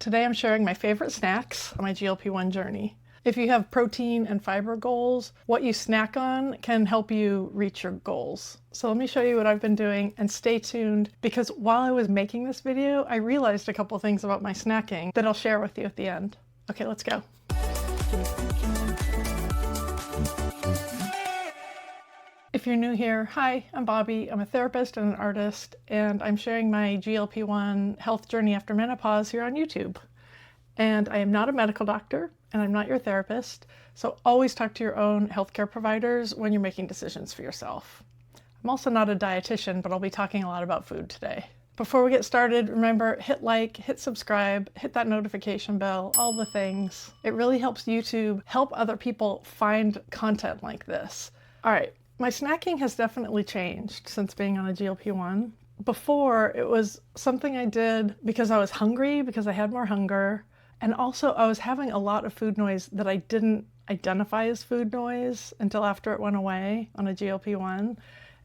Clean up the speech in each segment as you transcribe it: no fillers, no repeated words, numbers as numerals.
Today I'm sharing my favorite snacks on my GLP-1 journey. If you have protein and fiber goals, what you snack on can help you reach your goals. So let me show you what I've been doing, and stay tuned because while I was making this video, I realized a couple things about my snacking that I'll share with you at the end. Okay, let's go. If you're new here, hi, I'm Bobby. I'm a therapist and an artist, and I'm sharing my GLP-1 health journey after menopause here on YouTube. And I am not a medical doctor, and I'm not your therapist, so always talk to your own healthcare providers when you're making decisions for yourself. I'm also not a dietitian, but I'll be talking a lot about food today. Before we get started, remember, hit like, hit subscribe, hit that notification bell, all the things. It really helps YouTube help other people find content like this. All right. My snacking has definitely changed since being on a GLP-1. Before, it was something I did because I was hungry, because I had more hunger, and also I was having a lot of food noise that I didn't identify as food noise until after it went away on a GLP-1.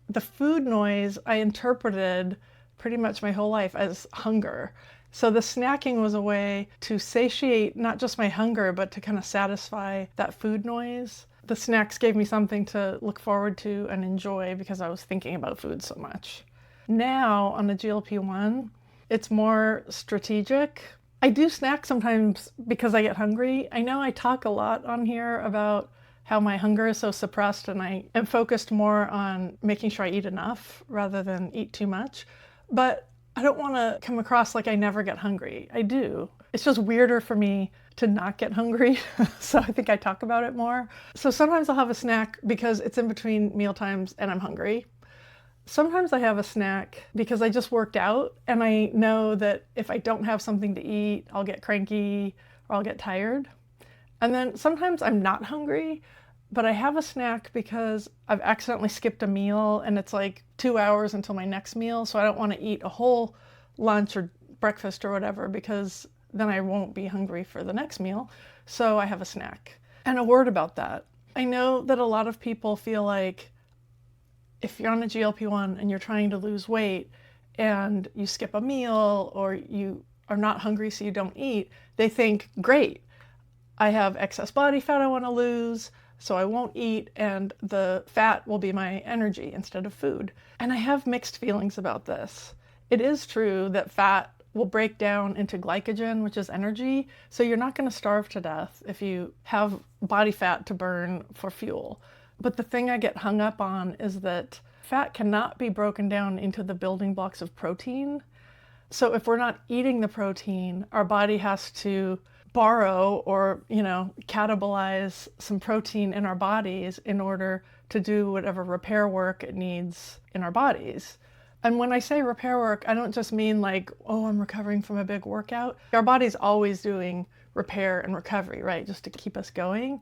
The food noise I interpreted pretty much my whole life as hunger. So the snacking was a way to satiate not just my hunger, but to kind of satisfy that food noise. The snacks gave me something to look forward to and enjoy because I was thinking about food so much. Now on the GLP-1, it's more strategic. I do snack sometimes because I get hungry. I know I talk a lot on here about how my hunger is so suppressed, and I am focused more on making sure I eat enough rather than eat too much. But I don't want to come across like I never get hungry. I do. It's just weirder for me to not get hungry, so I think I talk about it more. So sometimes I'll have a snack because it's in between meal times and I'm hungry. Sometimes I have a snack because I just worked out and I know that if I don't have something to eat, I'll get cranky or I'll get tired. And then sometimes I'm not hungry, but I have a snack because I've accidentally skipped a meal and it's like 2 hours until my next meal, so I don't want to eat a whole lunch or breakfast or whatever because then I won't be hungry for the next meal. So I have a snack. And a word about that. I know that a lot of people feel like if you're on a GLP-1 and you're trying to lose weight and you skip a meal or you are not hungry so you don't eat, they think, great, I have excess body fat I want to lose, so I won't eat, and the fat will be my energy instead of food. And I have mixed feelings about this. It is true that fat will break down into glycogen, which is energy, so you're not going to starve to death if you have body fat to burn for fuel. But the thing I get hung up on is that fat cannot be broken down into the building blocks of protein. So if we're not eating the protein, our body has to borrow or, catabolize some protein in our bodies in order to do whatever repair work it needs in our bodies. And when I say repair work, I don't just mean like, oh, I'm recovering from a big workout. Our body's always doing repair and recovery, right? Just to keep us going.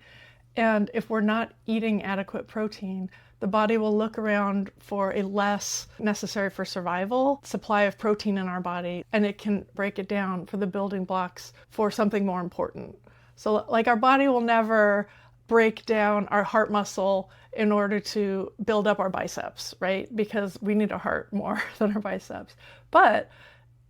And if we're not eating adequate protein, the body will look around for a less necessary for survival supply of protein in our body, and it can break it down for the building blocks for something more important. So like our body will never break down our heart muscle in order to build up our biceps, right? Because we need a heart more than our biceps. But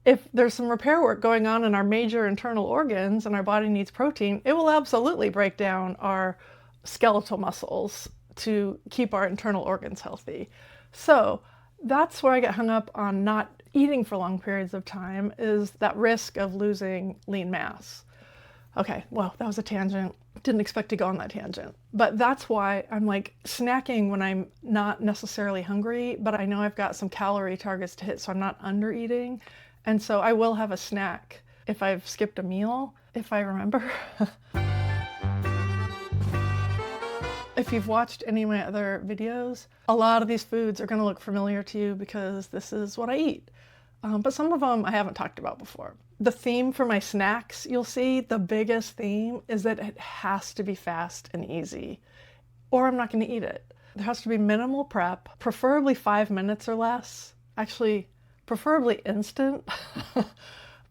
if there's some repair work going on in our major internal organs and our body needs protein, it will absolutely break down our skeletal muscles to keep our internal organs healthy. So that's where I get hung up on not eating for long periods of time, is that risk of losing lean mass. Okay, well, that was a tangent. Didn't expect to go on that tangent. But that's why I'm like snacking when I'm not necessarily hungry, but I know I've got some calorie targets to hit, so I'm not under eating. And so I will have a snack if I've skipped a meal, if I remember. If you've watched any of my other videos, a lot of these foods are going to look familiar to you because this is what I eat. But some of them I haven't talked about before. The theme for my snacks, you'll see, the biggest theme is that it has to be fast and easy, or I'm not going to eat it. There has to be minimal prep, preferably 5 minutes or less. Actually, preferably instant,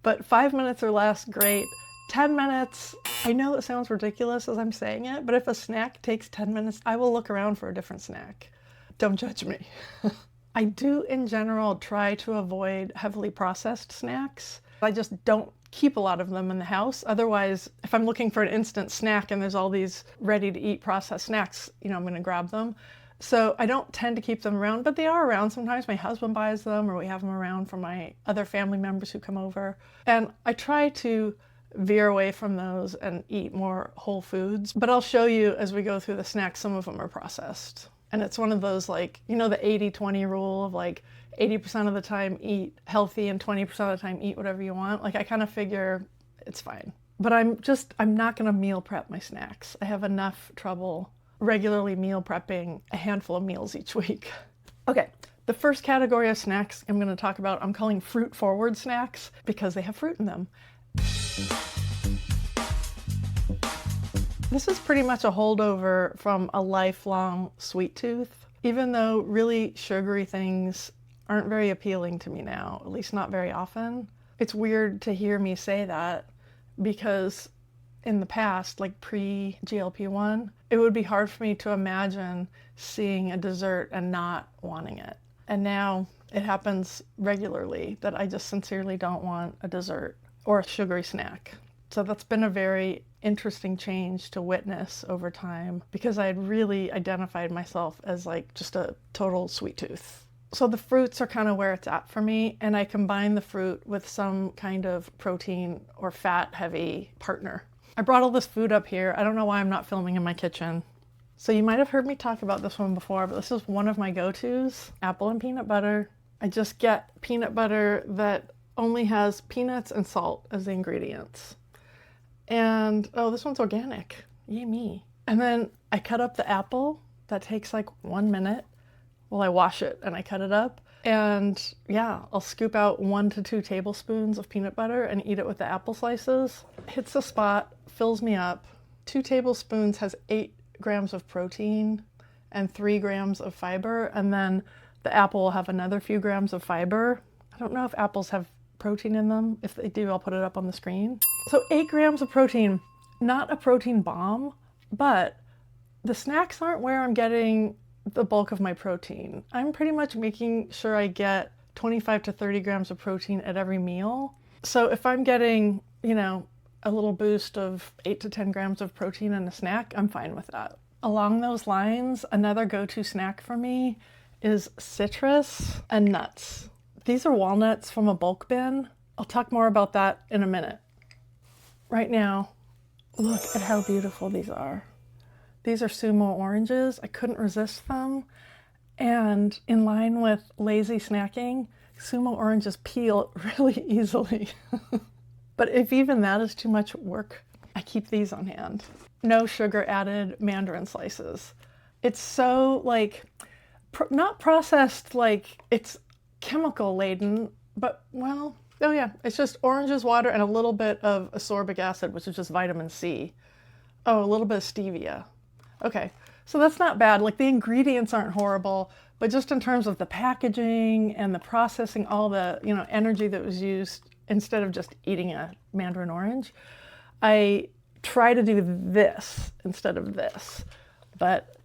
but 5 minutes or less, great. 10 minutes, I know it sounds ridiculous as I'm saying it, but if a snack takes 10 minutes, I will look around for a different snack. Don't judge me. I do, in general, try to avoid heavily processed snacks. I just don't keep a lot of them in the house. Otherwise, if I'm looking for an instant snack and there's all these ready-to-eat processed snacks, I'm going to grab them. So I don't tend to keep them around, but they are around. Sometimes my husband buys them, or we have them around for my other family members who come over. And I try to veer away from those and eat more whole foods. But I'll show you as we go through the snacks, some of them are processed. And it's one of those, like, the 80-20 rule of like 80% of the time eat healthy and 20% of the time eat whatever you want. Like, I kind of figure it's fine. But I'm not going to meal prep my snacks. I have enough trouble regularly meal prepping a handful of meals each week. Okay, the first category of snacks I'm going to talk about, I'm calling fruit forward snacks because they have fruit in them. This is pretty much a holdover from a lifelong sweet tooth. Even though really sugary things aren't very appealing to me now, at least not very often. It's weird to hear me say that because in the past, like pre-GLP-1, it would be hard for me to imagine seeing a dessert and not wanting it. And now it happens regularly that I just sincerely don't want a dessert or a sugary snack. So that's been a very interesting change to witness over time because I had really identified myself as like just a total sweet tooth. So the fruits are kind of where it's at for me, and I combine the fruit with some kind of protein or fat heavy partner. I brought all this food up here. I don't know why I'm not filming in my kitchen. So you might have heard me talk about this one before, but this is one of my go-tos, apple and peanut butter. I just get peanut butter that only has peanuts and salt as the ingredients. And, oh, this one's organic. Yay me. And then I cut up the apple. That takes like 1 minute. Well, I wash it and I cut it up. And yeah, I'll scoop out 1 to 2 tablespoons of peanut butter and eat it with the apple slices. Hits the spot, fills me up. 2 tablespoons has 8 grams of protein and 3 grams of fiber. And then the apple will have another few grams of fiber. I don't know if apples have protein in them. If they do, I'll put it up on the screen. So 8 grams of protein, not a protein bomb, but the snacks aren't where I'm getting the bulk of my protein. I'm pretty much making sure I get 25 to 30 grams of protein at every meal. So if I'm getting, a little boost of 8 to 10 grams of protein in a snack, I'm fine with that. Along those lines, another go-to snack for me is citrus and nuts. These are walnuts from a bulk bin. I'll talk more about that in a minute. Right now, look at how beautiful these are. These are sumo oranges. I couldn't resist them. And in line with lazy snacking, sumo oranges peel really easily. But if even that is too much work, I keep these on hand. No sugar added mandarin slices. It's so not processed like it's chemical laden, but well, oh yeah, it's just oranges, water, and a little bit of ascorbic acid, which is just vitamin C. Oh, a little bit of stevia. Okay, so that's not bad. Like, the ingredients aren't horrible, but just in terms of the packaging and the processing, all the, energy that was used instead of just eating a mandarin orange, I try to do this instead of this. But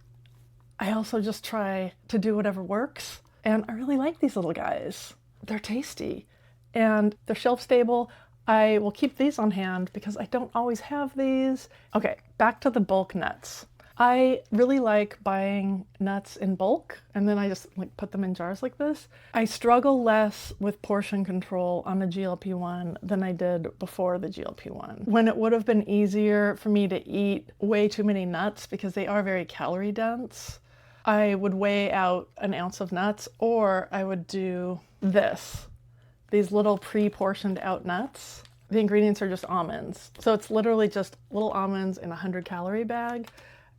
I also just try to do whatever works. And I really like these little guys. They're tasty and they're shelf stable. I will keep these on hand because I don't always have these. Okay, back to the bulk nuts. I really like buying nuts in bulk, and then I just put them in jars like this. I struggle less with portion control on a GLP-1 than I did before the GLP-1. When it would have been easier for me to eat way too many nuts because they are very calorie dense, I would weigh out an ounce of nuts, or I would do these little pre-portioned out nuts. The ingredients are just almonds. So it's literally just little almonds in a 100-calorie bag.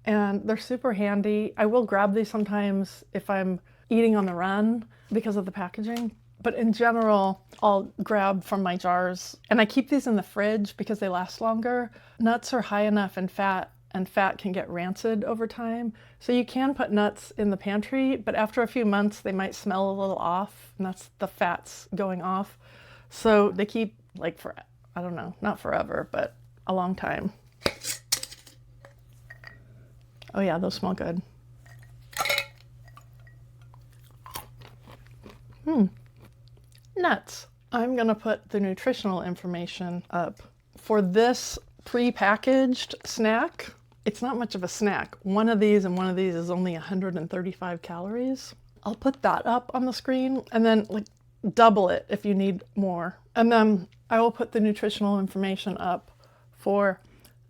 And they're super handy. I will grab these sometimes if I'm eating on the run because of the packaging. But in general, I'll grab from my jars. And I keep these in the fridge because they last longer. Nuts are high enough in fat, and fat can get rancid over time. So you can put nuts in the pantry, but after a few months, they might smell a little off. And that's the fats going off. So they keep for, I don't know, not forever, but a long time. Oh yeah, those smell good. Nuts. I'm gonna put the nutritional information up. For this pre-packaged snack, it's not much of a snack. One of these and one of these is only 135 calories. I'll put that up on the screen and then like double it if you need more. And then I will put the nutritional information up for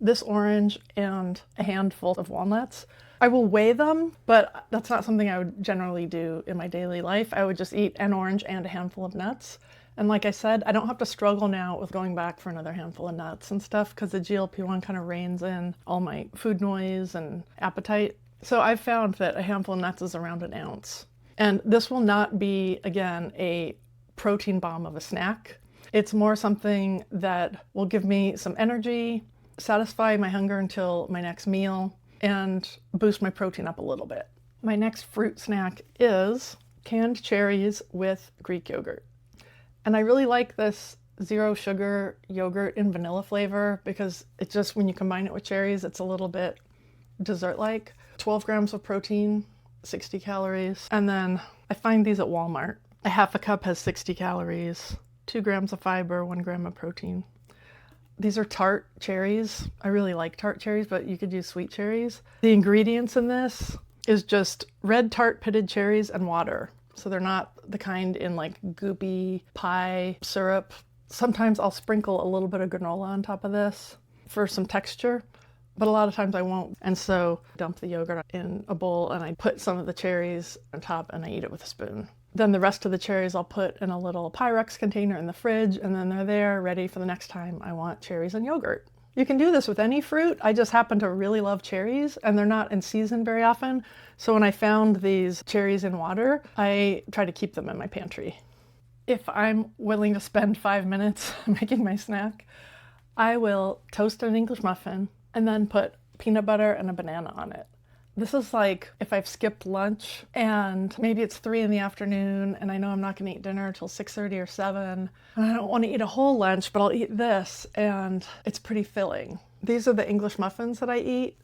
this orange and a handful of walnuts. I will weigh them, but that's not something I would generally do in my daily life. I would just eat an orange and a handful of nuts. And like I said, I don't have to struggle now with going back for another handful of nuts and stuff because the GLP-1 kind of reins in all my food noise and appetite. So I've found that a handful of nuts is around an ounce. And this will not be, again, a protein bomb of a snack. It's more something that will give me some energy, satisfy my hunger until my next meal, and boost my protein up a little bit. My next fruit snack is canned cherries with Greek yogurt. And I really like this zero sugar yogurt in vanilla flavor because it just, when you combine it with cherries, it's a little bit dessert-like. 12 grams of protein, 60 calories. And then I find these at Walmart. A half a cup has 60 calories, 2 grams of fiber, 1 gram of protein. These are tart cherries. I really like tart cherries, but you could use sweet cherries. The ingredients in this is just red tart pitted cherries and water. So they're not the kind in like goopy pie syrup. Sometimes I'll sprinkle a little bit of granola on top of this for some texture, but a lot of times I won't. And so dump the yogurt in a bowl and I put some of the cherries on top and I eat it with a spoon. Then the rest of the cherries I'll put in a little Pyrex container in the fridge, and then they're there ready for the next time I want cherries and yogurt. You can do this with any fruit. I just happen to really love cherries, and they're not in season very often. So when I found these cherries in water, I try to keep them in my pantry. If I'm willing to spend 5 minutes making my snack, I will toast an English muffin and then put peanut butter and a banana on it. This is like if I've skipped lunch and maybe it's 3 in the afternoon and I know I'm not going to eat dinner until 6:30 or 7 and I don't want to eat a whole lunch, but I'll eat this and it's pretty filling. These are the English muffins that I eat.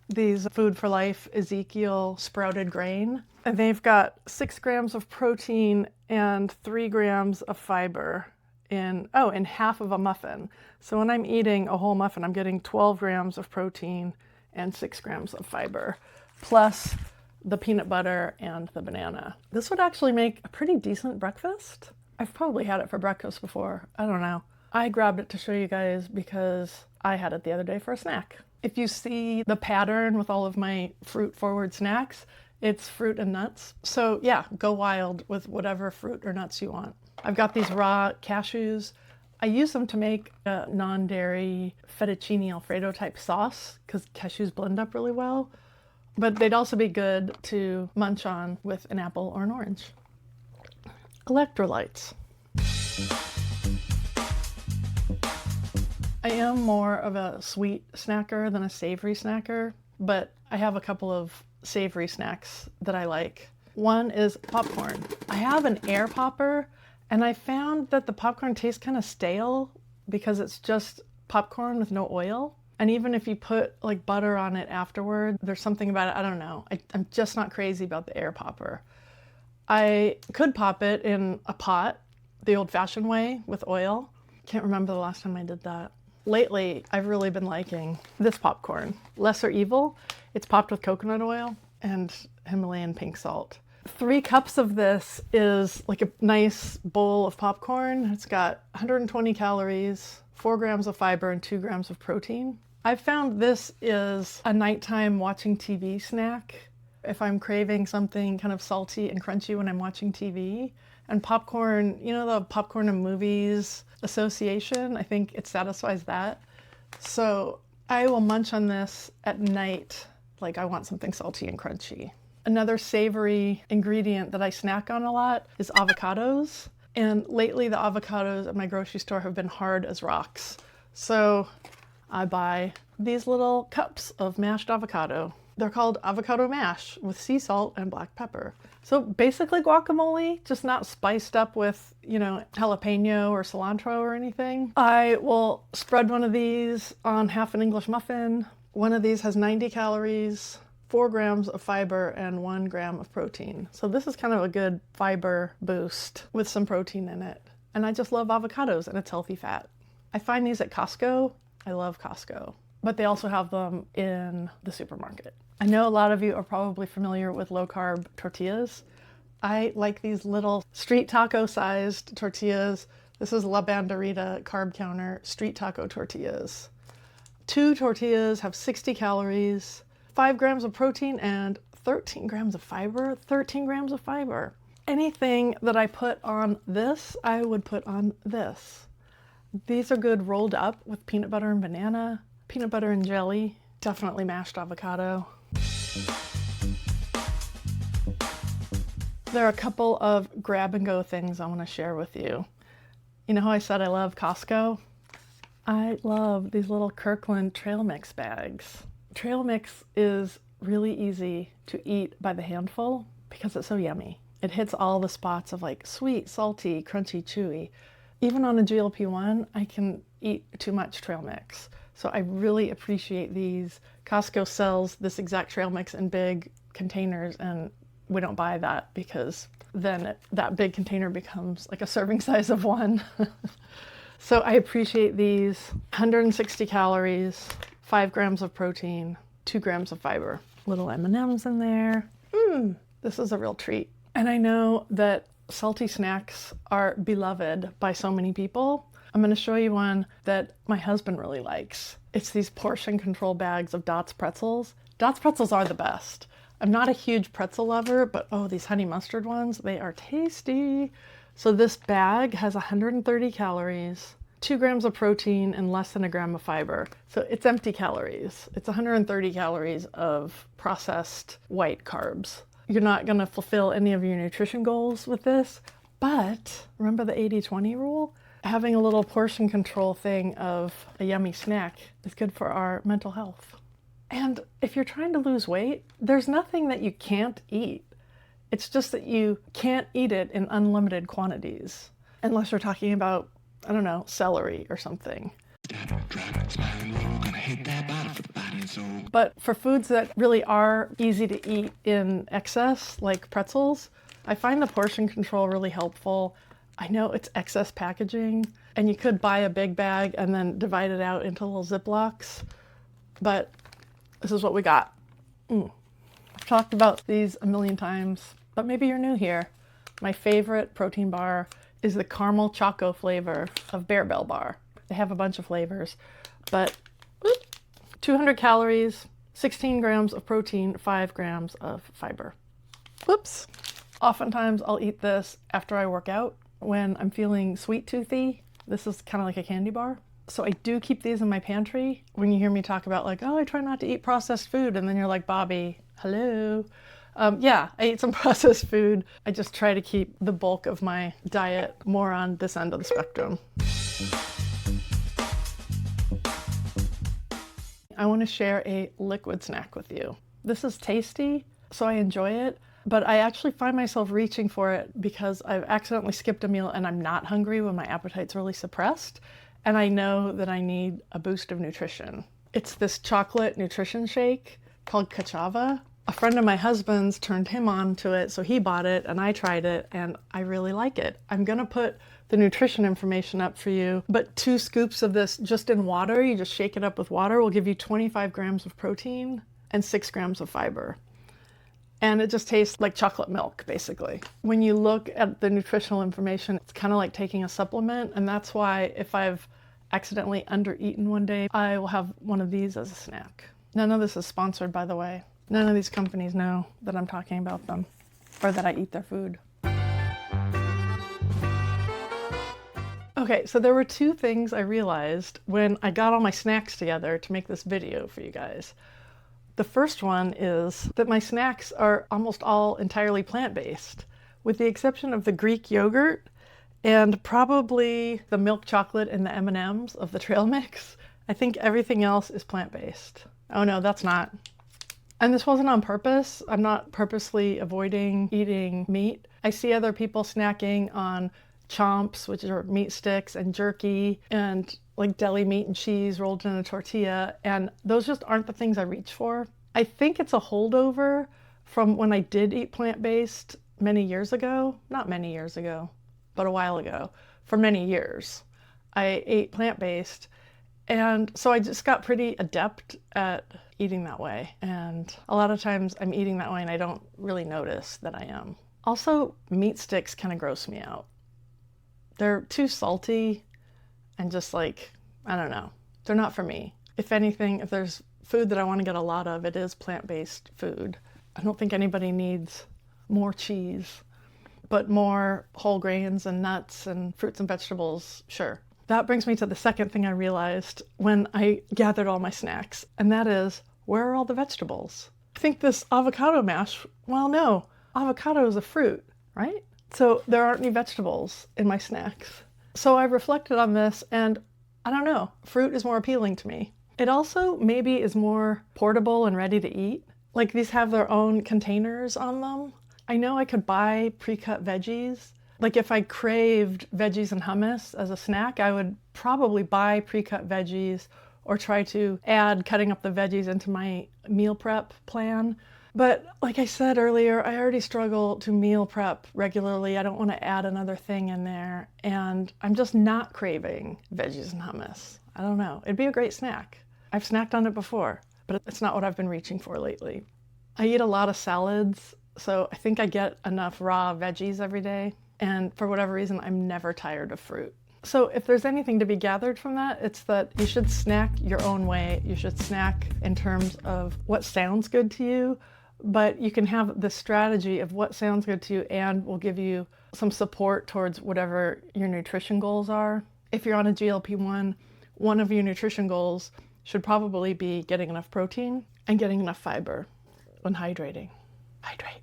These Food for Life Ezekiel sprouted grain. And they've got 6 grams of protein and 3 grams of fiber in half of a muffin. So when I'm eating a whole muffin, I'm getting 12 grams of protein and 6 grams of fiber, plus the peanut butter and the banana. This would actually make a pretty decent breakfast. I've probably had it for breakfast before. I don't know. I grabbed it to show you guys because I had it the other day for a snack. If you see the pattern with all of my fruit-forward snacks, it's fruit and nuts. So yeah, go wild with whatever fruit or nuts you want. I've got these raw cashews. I use them to make a non-dairy fettuccine Alfredo type sauce because cashews blend up really well. But they'd also be good to munch on with an apple or an orange. Electrolytes. I am more of a sweet snacker than a savory snacker, but I have a couple of savory snacks that I like. One is popcorn. I have an air popper, and I found that the popcorn tastes kind of stale because it's just popcorn with no oil. And even if you put like butter on it afterward, there's something about it, I don't know. I'm just not crazy about the air popper. I could pop it in a pot, the old-fashioned way with oil. Can't remember the last time I did that. Lately, I've really been liking this popcorn. Lesser Evil. It's popped with coconut oil and Himalayan pink salt. 3 cups of this is like a nice bowl of popcorn. It's got 120 calories, 4 grams of fiber, and 2 grams of protein. I've found this is a nighttime watching TV snack. If I'm craving something kind of salty and crunchy when I'm watching TV. And popcorn, you know the popcorn and movies association? I think it satisfies that. So I will munch on this at night, like I want something salty and crunchy. Another savory ingredient that I snack on a lot is avocados. And lately the avocados at my grocery store have been hard as rocks. So I buy these little cups of mashed avocado. They're called avocado mash with sea salt and black pepper. So basically guacamole, just not spiced up with, jalapeno or cilantro or anything. I will spread one of these on half an English muffin. One of these has 90 calories, 4 grams of fiber, and 1 gram of protein. So this is kind of a good fiber boost with some protein in it. And I just love avocados, and it's healthy fat. I find these at Costco. I love Costco, but they also have them in the supermarket. I know a lot of you are probably familiar with low-carb tortillas. I like these little street taco sized tortillas. This is La Banderita Carb Counter street taco tortillas. 2 tortillas have 60 calories, 5 grams of protein, and 13 grams of fiber. 13 grams of fiber. Anything that I put on this, I would put on this. These are good rolled up with peanut butter and banana, peanut butter and jelly, definitely mashed avocado. There are a couple of grab and go things I want to share with you. You know how I said I love Costco? I love these little Kirkland trail mix bags. Trail mix is really easy to eat by the handful because it's so yummy. It hits all the spots of like sweet, salty, crunchy, chewy. Even on a GLP-1, I can eat too much trail mix. So I really appreciate these. Costco sells this exact trail mix in big containers, and we don't buy that because then that big container becomes like a serving size of one. So I appreciate these. 160 calories, 5 grams of protein, 2 grams of fiber. Little M&Ms in there. This is a real treat. And I know that salty snacks are beloved by so many people. I'm going to show you one that my husband really likes. It's these portion control bags of Dots pretzels. Dots pretzels are the best. I'm not a huge pretzel lover, but oh, these honey mustard ones, they are tasty. So this bag has 130 calories, 2 grams of protein, and less than a gram of fiber. So it's empty calories. It's 130 calories of processed white carbs. You're not going to fulfill any of your nutrition goals with this, but remember the 80-20 rule? Having a little portion control thing of a yummy snack is good for our mental health. And if you're trying to lose weight, there's nothing that you can't eat. It's just that you can't eat it in unlimited quantities, unless you're talking about, I don't know, celery or something. But for foods that really are easy to eat in excess, like pretzels, I find the portion control really helpful. I know it's excess packaging, and you could buy a big bag and then divide it out into little Ziplocs, but this is what we got. I've talked about these a million times, but maybe you're new here. My favorite protein bar is the caramel choco flavor of Bear Bell bar. They have a bunch of flavors, but 200 calories, 16 grams of protein, 5 grams of fiber. Whoops. Oftentimes I'll eat this after I work out when I'm feeling sweet toothy. This is kind of like a candy bar. So I do keep these in my pantry. When you hear me talk about like, oh, I try not to eat processed food, and then you're like, Bobby, hello. Yeah, I eat some processed food. I just try to keep the bulk of my diet more on this end of the spectrum. I want to share a liquid snack with you. This is tasty, so I enjoy it, but I actually find myself reaching for it because I've accidentally skipped a meal and I'm not hungry when my appetite's really suppressed, and I know that I need a boost of nutrition. It's this chocolate nutrition shake called Kachava. A friend of my husband's turned him on to it, so he bought it and I tried it and I really like it. I'm gonna put the nutrition information up for you, but 2 scoops of this just in water, you just shake it up with water, will give you 25 grams of protein and 6 grams of fiber. And it just tastes like chocolate milk, basically. When you look at the nutritional information, it's kind of like taking a supplement, and that's why if I've accidentally undereaten one day, I will have one of these as a snack. None of this is sponsored, by the way. None of these companies know that I'm talking about them or that I eat their food. Okay, so there were 2 things I realized when I got all my snacks together to make this video for you guys. The first one is that my snacks are almost all entirely plant-based, with the exception of the Greek yogurt and probably the milk chocolate and the M&Ms of the trail mix. I think everything else is plant-based. Oh no, that's not. And this wasn't on purpose. I'm not purposely avoiding eating meat. I see other people snacking on chomps, which are meat sticks, and jerky, and like deli meat and cheese rolled in a tortilla, and those just aren't the things I reach for. I think it's a holdover from when I did eat plant-based many years ago, not many years ago, but a while ago, for many years. I ate plant-based, and so I just got pretty adept at eating that way. And a lot of times I'm eating that way and I don't really notice that I am. Also, meat sticks kind of gross me out. They're too salty and just like, I don't know, they're not for me. If anything, if there's food that I want to get a lot of, it is plant-based food. I don't think anybody needs more cheese, but more whole grains and nuts and fruits and vegetables, sure. That brings me to the second thing I realized when I gathered all my snacks, and that is, where are all the vegetables? I think this avocado mash, well, no, avocado is a fruit, right? So there aren't any vegetables in my snacks. So I reflected on this, and I don't know, fruit is more appealing to me. It also maybe is more portable and ready to eat. Like, these have their own containers on them. I know I could buy pre-cut veggies. Like, if I craved veggies and hummus as a snack, I would probably buy pre-cut veggies or try to add cutting up the veggies into my meal prep plan. But like I said earlier, I already struggle to meal prep regularly. I don't want to add another thing in there. And I'm just not craving veggies and hummus. I don't know. It'd be a great snack. I've snacked on it before, but it's not what I've been reaching for lately. I eat a lot of salads, so I think I get enough raw veggies every day. And for whatever reason, I'm never tired of fruit. So if there's anything to be gathered from that, it's that you should snack your own way. You should snack in terms of what sounds good to you, but you can have the strategy of what sounds good to you and will give you some support towards whatever your nutrition goals are. If you're on a GLP-1, one of your nutrition goals should probably be getting enough protein and getting enough fiber when hydrating. Hydrate.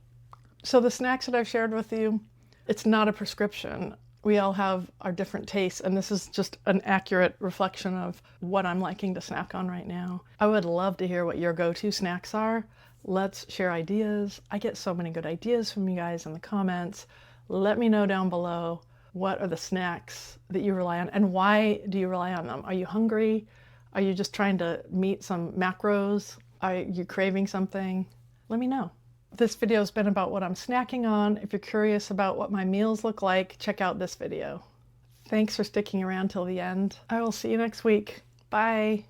So the snacks that I've shared with you, it's not a prescription. We all have our different tastes, and this is just an accurate reflection of what I'm liking to snack on right now. I would love to hear what your go-to snacks are. Let's share ideas. I get so many good ideas from you guys in the comments. Let me know down below, what are the snacks that you rely on, and why do you rely on them? Are you hungry? Are you just trying to meet some macros? Are you craving something? Let me know. This video has been about what I'm snacking on. If you're curious about what my meals look like, check out this video. Thanks for sticking around till the end. I will see you next week. Bye.